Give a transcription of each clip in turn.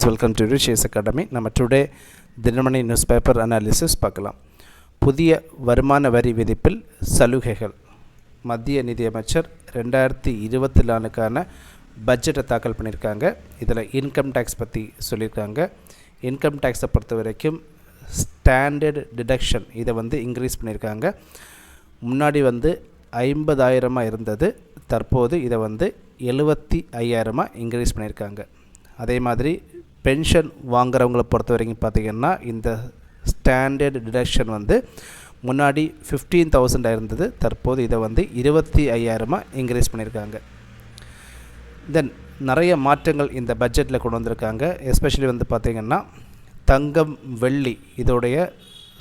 Welcome to Rishes academy. நம்ம today Dinamani newspaper analysis பார்க்கலாம். புதிய வருமான வரி விதிப்பில் சலுகைகள். மத்திய நிதியமைச்சர் 2024க்கான பட்ஜெட்டை தாக்கல் பண்ணியிருக்காங்க. இதில் இன்கம் டேக்ஸ் பற்றி சொல்லியிருக்காங்க. இன்கம் டேக்ஸை பொறுத்த வரைக்கும் ஸ்டாண்டர்ட் டிடக்ஷன் இதை இன்க்ரீஸ் பண்ணியிருக்காங்க. முன்னாடி 50,000 இருந்தது, தற்போது இதை 75,000 இன்க்ரீஸ் பண்ணியிருக்காங்க. அதே மாதிரி பென்ஷன் வாங்குறவங்களை பொறுத்த வரைக்கும் பார்த்திங்கன்னா இந்த ஸ்டாண்டர்ட் டிடக்ஷன் முன்னாடி 15,000 இருந்தது, தற்போது இதை 25,000 இன்க்ரீஸ் பண்ணியிருக்காங்க. தென் நிறைய மாற்றங்கள் இந்த பட்ஜெட்டில் கொண்டு வந்திருக்காங்க. எஸ்பெஷலி பார்த்திங்கன்னா தங்கம் வெள்ளி இதோடைய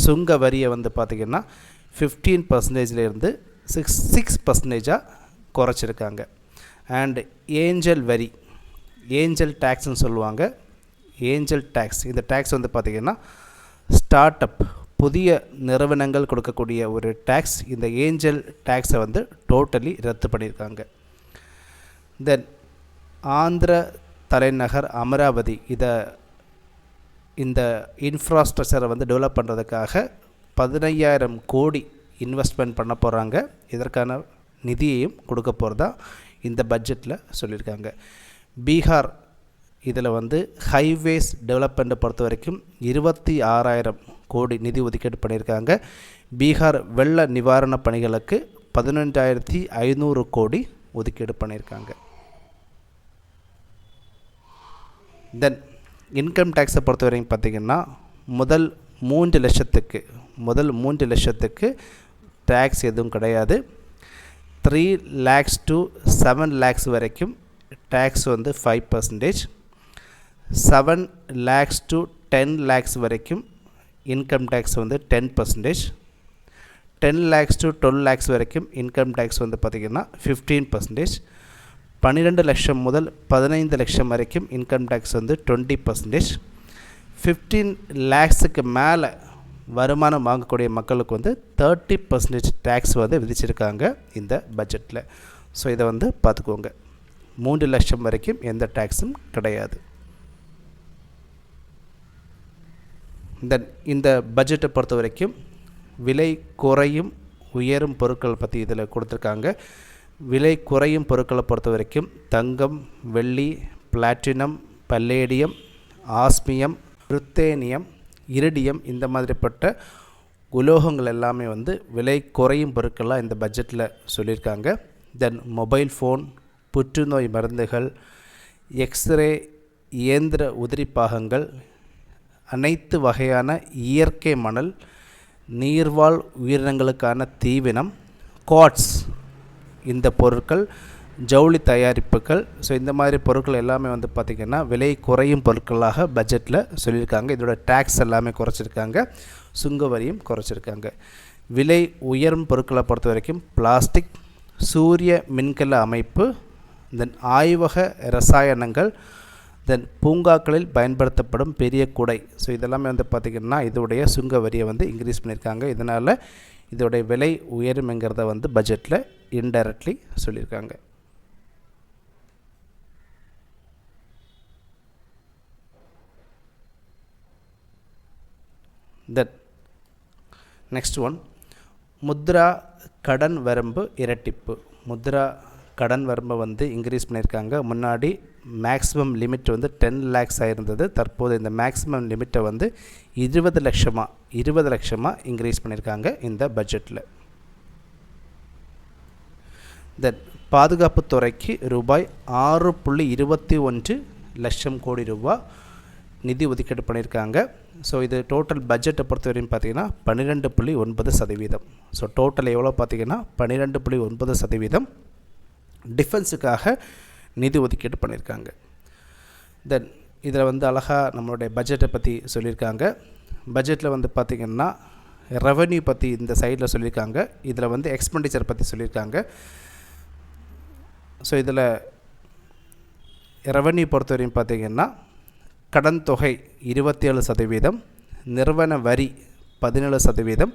சுங்க வரியை பார்த்திங்கன்னா 15%இருந்து 6% குறைச்சிருக்காங்க. அண்ட் ஏஞ்சல் வரி, ஏஞ்சல் டேக்ஸ்னு சொல்லுவாங்க. ஏஞ்சல் டேக்ஸ், இந்த டேக்ஸ் பார்த்திங்கன்னா ஸ்டார்ட் அப் புதிய நிறுவனங்கள் கொடுக்கக்கூடிய ஒரு டேக்ஸ். இந்த ஏஞ்சல் டேக்ஸை டோட்டலி ரத்து பண்ணியிருக்காங்க. தென் ஆந்திர தலைநகர் அமராவதி இந்த இன்ஃப்ராஸ்ட்ரக்சரை டெவலப் பண்ணுறதுக்காக 15,000 கோடி இன்வெஸ்ட்மெண்ட் பண்ண போகிறாங்க. இதற்கான நிதியையும் கொடுக்க போகிறதா இந்த பட்ஜெட்டில் சொல்லியிருக்காங்க. பீகார் இதில் ஹைவேஸ் டெவலப்மெண்ட்டை பொறுத்த வரைக்கும் 26,000 கோடி நிதி ஒதுக்கீடு பண்ணியிருக்காங்க. பீகார் வெள்ள நிவாரணப் பணிகளுக்கு 11,500 கோடி ஒதுக்கீடு பண்ணியிருக்காங்க. தென் இன்கம் டேக்ஸை பொறுத்த வரைக்கும் பார்த்திங்கன்னா முதல் 3 லட்சத்துக்கு டேக்ஸ் எதுவும் கிடையாது. 3 lakhs to 7 lakhs வரைக்கும் டேக்ஸ் 5%. 7 lakhs to 10 lakhs வரைக்கும் income tax 10%. 10 lakhs to 12 lakhs வரைக்கும் இன்கம் டேக்ஸ் பார்த்திங்கன்னா 15%. 12 லட்சம் முதல் 15 லட்சம் வரைக்கும் இன்கம் டேக்ஸ் 20%. 15 lakhsக்கு மேலே வருமானம் வாங்கக்கூடிய மக்களுக்கு 30% டேக்ஸ் விதிச்சிருக்காங்க இந்த பட்ஜெட்டில். ஸோ இதை பார்த்துக்கோங்க. 3 லட்சம் வரைக்கும் எந்த டேக்ஸும் கிடையாது. இந்த பட்ஜெட்டை பொறுத்த வரைக்கும் விலை குறையும் உயரும் பொருட்கள் பற்றி இதில் கொடுத்துருக்காங்க. விலை குறையும் பொருட்களை பொறுத்த வரைக்கும் தங்கம், வெள்ளி, platinum, palladium, osmium, ruthenium, iridium இந்த மாதிரிப்பட்ட உலோகங்கள் எல்லாமே விலை குறையும் பொருட்களாக இந்த பட்ஜெட்டில் சொல்லியிருக்காங்க. தென் மொபைல் ஃபோன், புற்றுநோய் மருந்துகள், எக்ஸ்ரே இயந்திர உதிரிப்பாகங்கள், அனைத்து வகையான இயற்கை மணல், நீர்வாழ் உயிரினங்களுக்கான தீவனம், குவாட்ஸ் இந்த பொருட்கள், ஜவுளி தயாரிப்புகள். ஸோ இந்த மாதிரி பொருட்கள் எல்லாமே பார்த்திங்கன்னா விலை குறையும் பொருட்களாக பட்ஜெட்டில் சொல்லியிருக்காங்க. இதோட டேக்ஸ் எல்லாமே குறைச்சிருக்காங்க, சுங்க வரியும் குறைச்சிருக்காங்க. விலை உயரும் பொருட்களை பொறுத்த வரைக்கும் பிளாஸ்டிக், சூரிய மின்கல அமைப்பு, தென் ஆய்வக ரசாயனங்கள், தென் பூங்காக்களில் பயன்படுத்தப்படும் பெரிய குடை. ஸோ இதெல்லாமே பார்த்திங்கன்னா இதோடைய சுங்க வரியை இன்க்ரீஸ் பண்ணியிருக்காங்க. இதனால் இதோடைய விலை உயரும்ங்கிறத பட்ஜெட்டில் இன்டைரக்ட்லி சொல்லியிருக்காங்க. தென் நெக்ஸ்ட் ஒன், முத்ரா கடன் வரம்பு இரட்டிப்பு. முத்ரா கடன் வரம்பை இன்க்ரீஸ் பண்ணியிருக்காங்க. முன்னாடி மேக்ஸிமம் லிமிட் 10 lakhs ஆயிருந்தது, தற்போது இந்த மேக்ஸிமம் லிமிட்டை 20 லட்சமாக இன்க்ரீஸ் பண்ணியிருக்காங்க இந்த பட்ஜெட்டில். தென் பாதுகாப்புத்துறைக்கு ரூபாய் 6.21 லட்சம் கோடி ரூபாய் நிதி ஒதுக்கீடு பண்ணியிருக்காங்க. ஸோ இது டோட்டல் பட்ஜெட்டை பொறுத்த வரையும் பார்த்திங்கன்னா 12.9%. ஸோ டோட்டல் எவ்வளோ பார்த்திங்கன்னா 12.9% டிஃபென்ஸுக்காக நிதி ஒதுக்கீடு பண்ணியிருக்காங்க. தென் இதில் அழகாக நம்மளுடைய பட்ஜெட்டை பற்றி சொல்லியிருக்காங்க. பட்ஜெட்டில் பார்த்திங்கன்னா ரெவென்யூ பற்றி இந்த சைடில் சொல்லியிருக்காங்க. இதில் எக்ஸ்பெண்டிச்சர் பற்றி சொல்லியிருக்காங்க. ஸோ இதில் ரெவென்யூ பொறுத்த வரையும் பார்த்திங்கன்னா கடன் தொகை 27%, நிறுவன வரி 17%,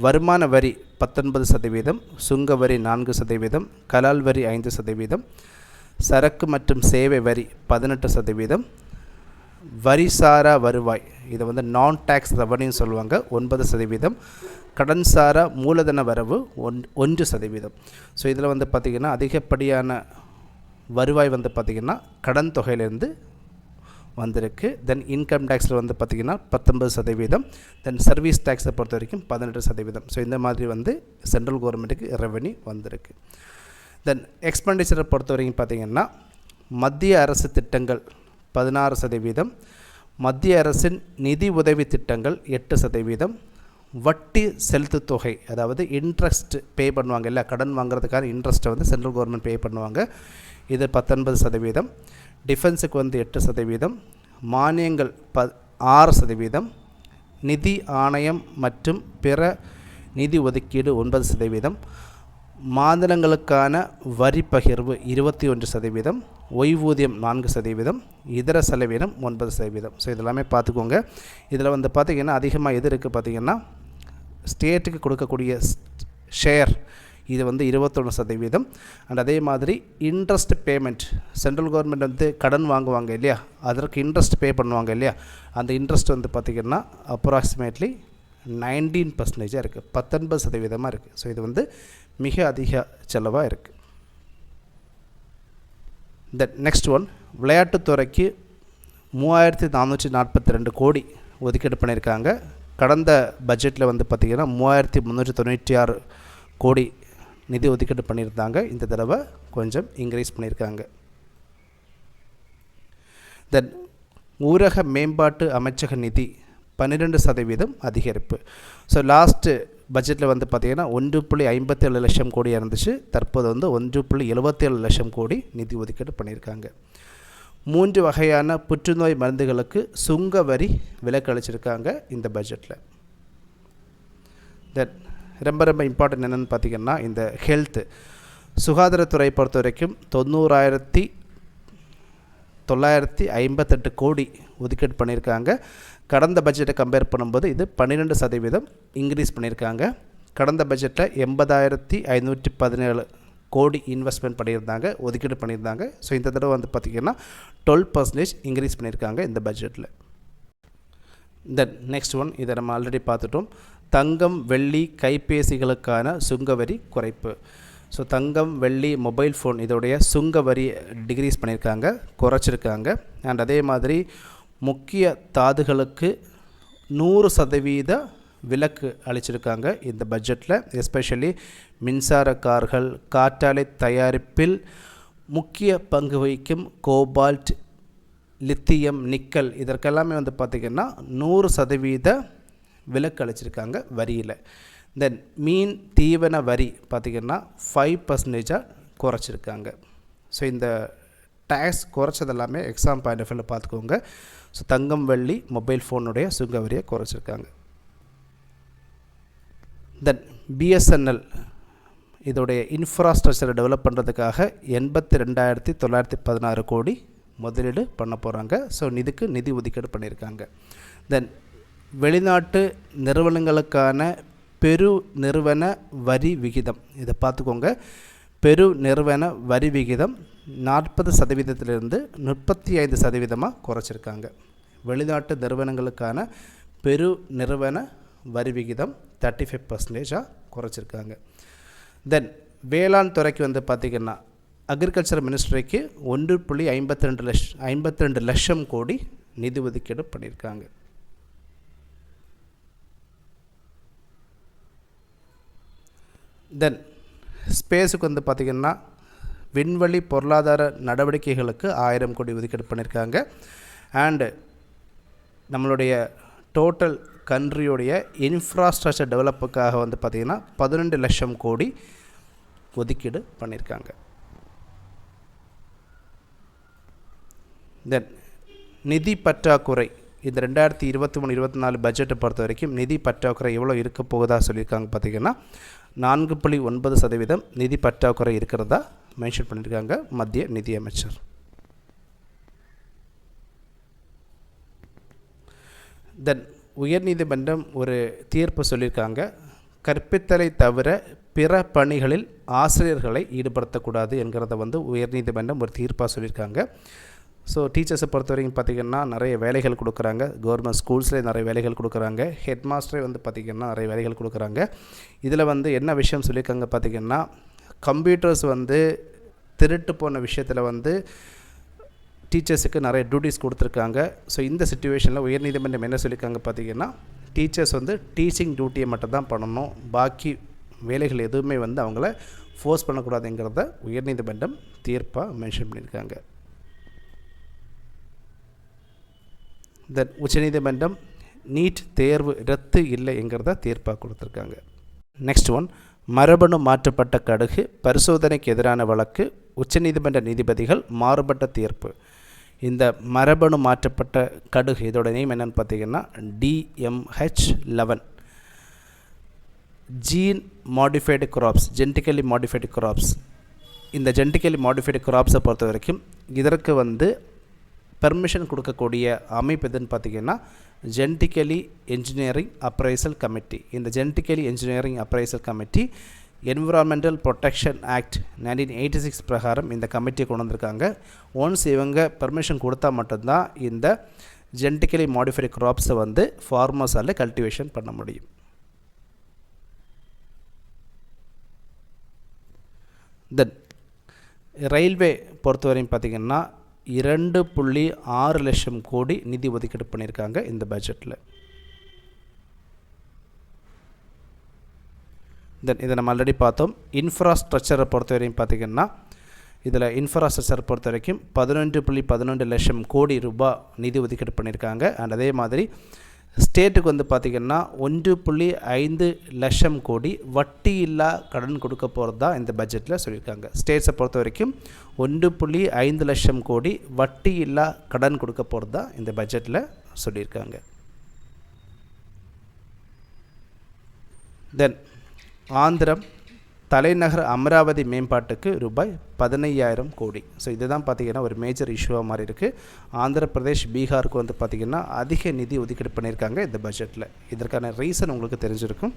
வருமான வரி 19%, சுங்க வரி 4%, கலால் வரி 5%, சரக்கு மற்றும் சேவை வரி 18%, வரிசாரா வருவாய், இதை வந்து நான் டேக்ஸ் ரெவன்யூன்னு சொல்லுவாங்க, 9%. கடன்சாரா மூலதன வரவு 1%. ஸோ இதில் வந்து பார்த்திங்கன்னா அதிகப்படியான வருவாய் வந்து பார்த்திங்கன்னா கடன் தொகையிலேருந்து வந்திருக்கு. தென் இன்கம் டேக்ஸில் வந்து பார்த்திங்கன்னா 19%. தென் சர்வீஸ் டேக்ஸை பொறுத்த வரைக்கும் 18%. ஸோ இந்த மாதிரி வந்து சென்ட்ரல் கவர்மெண்ட்டுக்கு ரெவன்யூ வந்திருக்கு. தென் எக்ஸ்பெண்டிச்சரை பொறுத்த வரைக்கும் பார்த்திங்கன்னா மத்திய அரசு திட்டங்கள் 16%, மத்திய அரசின் நிதி உதவி திட்டங்கள் 8%, வட்டி செலுத்து தொகை அதாவது இன்ட்ரெஸ்ட் பே பண்ணுவாங்க இல்லை, கடன் வாங்குறதுக்கான இன்ட்ரெஸ்ட்டை வந்து சென்ட்ரல் கவர்மெண்ட் பே பண்ணுவாங்க, இது 19%. டிஃபென்ஸுக்கு வந்து 8%, மானியங்கள் 6%, நிதி ஆணையம் மற்றும் பிற நிதி ஒதுக்கீடு 9%, மாநிலங்களுக்கான வரி பகிர்வு 21%, ஓய்வூதியம் 4%, இதர செலவினம் 9%. ஸோ இதெல்லாமே பார்த்துக்கோங்க. இதில் வந்து பார்த்திங்கன்னா அதிகமாக எது இருக்குது பார்த்திங்கன்னா ஸ்டேட்டுக்கு கொடுக்கக்கூடிய ஷேர், இது வந்து 21%. அண்ட் அதே மாதிரி இன்ட்ரெஸ்ட் பேமெண்ட், சென்ட்ரல் கவர்மெண்ட் வந்து கடன் வாங்குவாங்க இல்லையா, அதற்கு இன்ட்ரெஸ்ட் பே பண்ணுவாங்க இல்லையா, அந்த இன்ட்ரெஸ்ட் வந்து பார்த்திங்கன்னா அப்ராக்சிமேட்லி 19% இருக்குது, 19% இருக்குது. ஸோ இது வந்து மிக அதிக செலவாக இருக்குது. இந்த நெக்ஸ்ட் ஒன், விளையாட்டுத்துறைக்கு 3442 கோடி ஒதுக்கீடு பண்ணியிருக்காங்க. கடந்த பட்ஜெட்டில் வந்து பார்த்திங்கன்னா 3396 கோடி நிதி ஒதுக்கீடு பண்ணியிருந்தாங்க, இந்த தடவை கொஞ்சம் இன்க்ரீஸ் பண்ணியிருக்காங்க. தென் ஊரக மேம்பாட்டு அமைச்சக நிதி 12% அதிகரிப்பு. ஸோ லாஸ்ட்டு பட்ஜெட்டில் வந்து பார்த்திங்கன்னா 1.57 லட்சம் கோடி இருந்துச்சு, தற்போது வந்து 1.77 லட்சம் கோடி நிதி ஒதுக்கீடு பண்ணியிருக்காங்க. 3 வகையான புற்றுநோய் மருந்துகளுக்கு சுங்க வரி விலக்கு அளிச்சிருக்காங்க இந்த பட்ஜெட்டில். தென் ரொம்ப ரொம்ப இம்பார்ட்டன்ட் என்னென்னு பார்த்திங்கன்னா இந்த ஹெல்த்து சுகாதாரத்துறை பொறுத்த வரைக்கும் 90,958 கோடி ஒதுக்கீடு பண்ணியிருக்காங்க. கடந்த பட்ஜெட்டை கம்பேர் பண்ணும்போது இது 12% இன்க்ரீஸ் பண்ணியிருக்காங்க. கடந்த பட்ஜெட்டில் 80,517 கோடி இன்வெஸ்ட்மெண்ட் பண்ணியிருந்தாங்க, ஒதுக்கீடு பண்ணியிருந்தாங்க. ஸோ இந்த தடவை வந்து பார்த்திங்கன்னா 12% இன்க்ரீஸ் பண்ணியிருக்காங்க இந்த பட்ஜெட்டில். தென் நெக்ஸ்ட் ஒன், இதை நம்ம ஆல்ரெடி பார்த்துட்டோம், தங்கம் வெள்ளி கைபேசிகளுக்கான சுங்க வரி குறைப்பு. ஸோ தங்கம் வெள்ளி மொபைல் ஃபோன் இதோடைய சுங்க வரி டிக்ரீஸ் பண்ணியிருக்காங்க, குறைச்சிருக்காங்க. அண்ட் அதே மாதிரி முக்கிய தாதுகளுக்கு 100% விலக்கு அளிச்சிருக்காங்க இந்த பட்ஜெட்டில். எஸ்பெஷலி மின்சார கார்கள், காற்றாலை தயாரிப்பில் முக்கிய பங்கு வகிக்கும் கோபால்ட், லித்தியம், நிக்கல் இதற்கெல்லாமே வந்து பார்த்திங்கன்னா 100% விலக்கு அளிச்சிருக்காங்க வரியில். தென் மீன் தீவன வரி பார்த்திங்கன்னா 5% குறைச்சிருக்காங்க. ஸோ இந்த டேக்ஸ் குறைச்சதெல்லாமே எக்ஸாம் பாயிண்ட் ஆஃப் வியூவில் பார்த்துக்கோங்க. ஸோ தங்கம் வெள்ளி மொபைல் ஃபோனுடைய சுங்க வரியை குறைச்சிருக்காங்க. தென் பிஎஸ்என்எல் இதோடைய இன்ஃப்ராஸ்ட்ரக்சரை டெவலப் பண்ணுறதுக்காக 82,916 கோடி முதலீடு பண்ண போகிறாங்க. ஸோ இதுக்கு நிதி ஒதுக்கீடு பண்ணியிருக்காங்க. தென் வெளிநாட்டு நிறுவனங்களுக்கான பெரு நிறுவன வரி விகிதம், இதை பார்த்துக்கோங்க. பெரு நிறுவன வரி விகிதம் 40%லிருந்து 35% குறைச்சிருக்காங்க. வெளிநாட்டு நிறுவனங்களுக்கான பெரு நிறுவன வரி விகிதம் 35% குறைச்சிருக்காங்க. தென் வேளாண் துறைக்கு வந்து பார்த்திங்கன்னா அக்ரிகல்ச்சர் மினிஸ்ட்ரிக்கு 1.52 லட்சம் கோடி நிதி ஒதுக்கீடு பண்ணியிருக்காங்க. தென் ஸ்பேஸுக்கு வந்து பார்த்திங்கன்னா விண்வெளி பொருளாதார நடவடிக்கைகளுக்கு 1000 கோடி ஒதுக்கீடு பண்ணியிருக்காங்க. அண்டு நம்மளுடைய டோட்டல் கண்ட்ரியோடைய இன்ஃப்ராஸ்ட்ரக்சர் டெவலப்புக்காக வந்து பார்த்திங்கன்னா 12 லட்சம் கோடி ஒதுக்கீடு பண்ணியிருக்காங்க. தென் நிதி பற்றாக்குறை, இந்த 2023-24 பட்ஜெட்டை பொறுத்த வரைக்கும் நிதி பற்றாக்குறை எவ்வளோ இருக்க போகுதா சொல்லியிருக்காங்க பார்த்திங்கன்னா 4.9% நிதி பற்றாக்குறை இருக்கிறதா மென்ஷன் பண்ணியிருக்காங்க மத்திய நிதியமைச்சர். தென் உயர்நீதிமன்றம் ஒரு தீர்ப்பு சொல்லியிருக்காங்க, கற்பித்தலை தவிர பிற பணிகளில் ஆசிரியர்களை ஈடுபடுத்தக்கூடாது என்கிறத வந்து உயர்நீதிமன்றம் ஒரு தீர்ப்பாக சொல்லியிருக்காங்க. ஸோ டீச்சர்ஸை பொறுத்த வரைக்கும் பார்த்திங்கன்னா நிறைய வேலைகள் கொடுக்குறாங்க. கவர்மெண்ட் ஸ்கூல்ஸ்லேயே நிறைய வேலைகள் கொடுக்குறாங்க. ஹெட் மாஸ்டரே வந்து பார்த்திங்கன்னா நிறைய வேலைகள் கொடுக்குறாங்க. இதில் வந்து என்ன விஷயம் சொல்லியிருக்காங்க பார்த்திங்கன்னா, கம்ப்யூட்டர்ஸ் வந்து திருட்டு போன விஷயத்தில் வந்து டீச்சர்ஸுக்கு நிறைய டியூட்டிஸ் கொடுத்துருக்காங்க. ஸோ இந்த சிச்சுவேஷனில் உயர்நீதிமன்றம் என்ன சொல்லியிருக்காங்க பார்த்திங்கன்னா, டீச்சர்ஸ் வந்து டீச்சிங் டியூட்டியை மட்டும் தான் பண்ணணும், பாக்கி வேலைகள் எதுவுமே வந்து அவங்கள ஃபோர்ஸ் பண்ணக்கூடாதுங்கிறத உயர்நீதிமன்றம் தீர்ப்பாக மென்ஷன் பண்ணியிருக்காங்க. தென் உச்சநீதிமன்றம் நீட் தேர்வு ரத்து இல்லைங்கிறத தீர்ப்பாக கொடுத்துருக்காங்க. நெக்ஸ்ட் ஒன், மரபணு மாற்றப்பட்ட கடுகு பரிசோதனைக்கு எதிரான வழக்கு, உச்சநீதிமன்ற நீதிபதிகள் மாறுபட்ட தீர்ப்பு. இந்த மரபணு மாற்றப்பட்ட கடுகு இதோட நேம் என்னென்னு பார்த்தீங்கன்னா DMH11 gene modified crops, genetically modified crops. இந்த ஜெனட்டிக்கலி மாடிஃபைடு கிராப்ஸை பொறுத்த வரைக்கும் இதற்கு வந்து பெர்மிஷன் கொடுக்கக்கூடிய அமைப்பு எதுன்னு பார்த்திங்கன்னா ஜெனட்டிக்கலி என்ஜினியரிங் அப்ரைசல் கமிட்டி. இந்த genetically engineering appraisal committee environmental protection act 1986 பிரகாரம் இந்த கமிட்டியை கொண்டு வந்திருக்காங்க. ஒன்ஸ் இவங்க பெர்மிஷன் கொடுத்தா மட்டும்தான் இந்த ஜெனட்டிக்கலி மாடிஃபைடு கிராப்ஸை வந்து ஃபார்மர்ஸால் கல்டிவேஷன் பண்ண முடியும். தென் ரயில்வே பொறுத்தவரையும் பார்த்திங்கன்னா 2.6 லட்சம் கோடி நிதி ஒதுக்கீடு பண்ணியிருக்காங்க இந்த பட்ஜெட்டில். தென் இதை நம்ம ஆல்ரெடி பார்த்தோம். இன்ஃப்ராஸ்ட்ரக்சரை பொறுத்த வரைக்கும் பார்த்திங்கன்னா இதில் இன்ஃப்ராஸ்ட்ரக்சர் பொறுத்த வரைக்கும் 11.12 லட்சம் கோடி ரூபாய் நிதி ஒதுக்கீடு பண்ணியிருக்காங்க. அண்ட் அதே மாதிரி ஸ்டேட்டுக்கு வந்து பார்த்திங்கன்னா 1.5 லட்சம் கோடி வட்டி இல்லா கடன் கொடுக்க போகிறது தான் இந்த பட்ஜெட்டில் சொல்லியிருக்காங்க. ஸ்டேட்ஸை பொறுத்த வரைக்கும் 1.5 லட்சம் கோடி வட்டி இல்லா கடன் கொடுக்க போகிறது தான் இந்த பட்ஜெட்டில் சொல்லியிருக்காங்க. தென் ஆந்திரம் தலைநகர் அமராவதி மேம்பாட்டுக்கு ரூபாய் 15,000 கோடி. ஸோ இதுதான் பார்த்திங்கன்னா ஒரு மேஜர் இஷ்யூவாக மாதிரி இருக்குது. ஆந்திர பிரதேஷ், பீகாருக்கு வந்து பார்த்திங்கன்னா அதிக நிதி ஒதுக்கீடு பண்ணியிருக்காங்க இந்த பட்ஜெட்டில். இதற்கான ரீசன் உங்களுக்கு தெரிஞ்சிருக்கும்.